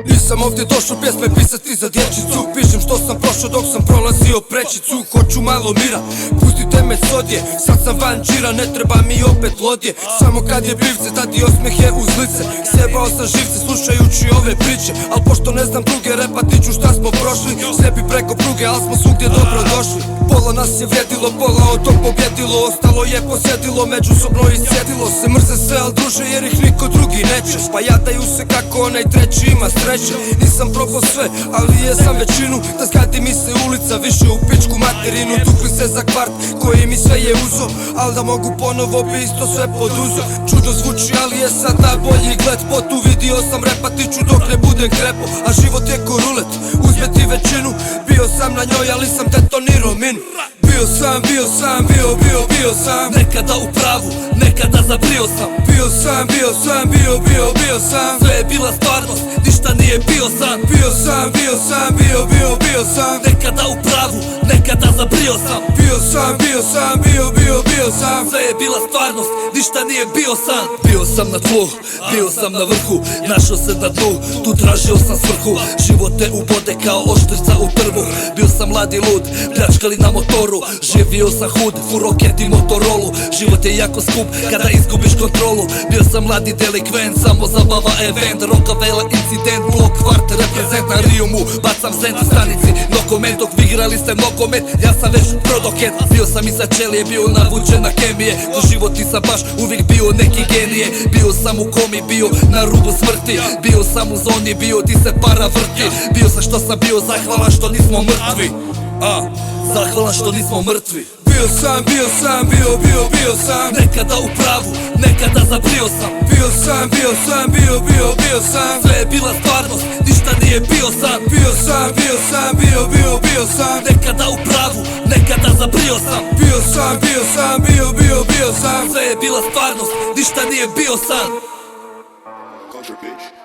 Nisam ovdje došao pjesme pisati za dječicu. Pišem što sam prošao dok sam prolazio prečicu. Hoću malo mira, pustite me s odje. Sad sam van džira, ne treba mi opet lodje. Samo kad je pivce, dati osmeh je uz lice. Sjebao sam živce slušajući ove priče. Al pošto ne znam druge, repati ću šta smo prošli. Sebi preko pruge, al smo svugdje dobro došli. Pola nas je vrijedilo, pola od tog pobjedilo. Ostalo je posjedilo, međusobno isjedilo se. Mrze se, al druže jer ih niko drugi neće. Pa jadaju se kako onaj treći ima sreće. Nisam probao sve, ali jesam većinu. Da zgadi mi se ulica, više u pičku materinu. Tukli se za kvart koji mi sve je uzo. Al da mogu ponovo bi isto sve poduzo. Čudo zvuči, ali je sad najbolji gled. Potu vidio sam repati ću dok ne budem krepo. A život je ko rulet, uzme ti većinu. Bio sam na njoj, ali sam detonirao minu. Bio sam, bio sam. Nekada u pravu, nekada zabrio sam. Bio sam, Sve je bila stvarnost, ništa nije bio san. Bio sam, Nekada u pravu, nekada zabrio sam. Bio sam. Sve je bila stvarnost, ništa nije bio san. Bio sam na tlu, bio sam na vrhu. Našao se na dnu, tu tražio sam svrhu. Život te ubode kao oštrica u drvu. Bio sam mlad i lud, pljačkali na motoru. Živio sam hud, furoket i motorolu. Život je jako skup kada izgubiš kontrolu. Bio sam mladi delikvent, samo zabava event. Rokavela incident, blok kvart, reprezent na Rijumu. Bacam zent u stanici, nogomet. Dok vi igrali ste nogomet, ja sam već prodoket. Bio sam iza čelije, bio navučen na kemije. U život nisam baš uvijek bio neki genije. Bio sam u komi, bio na rubu smrti. Bio sam u zoni, bio di se para vrti. Bio sam što sam bio, zahvalan što nismo mrtvi. Zahvalan što nismo mrtvi. Bio sam, Nekada u pravu, nekada zabrio sam. bio sam. Sve je bila stvarnost, ništa nije bio san. Bio sam. Nekada u pravu, nekada zabrio sam. Bio sam. Sve je bila stvarnost, ništa nije bio san. Culture bitch.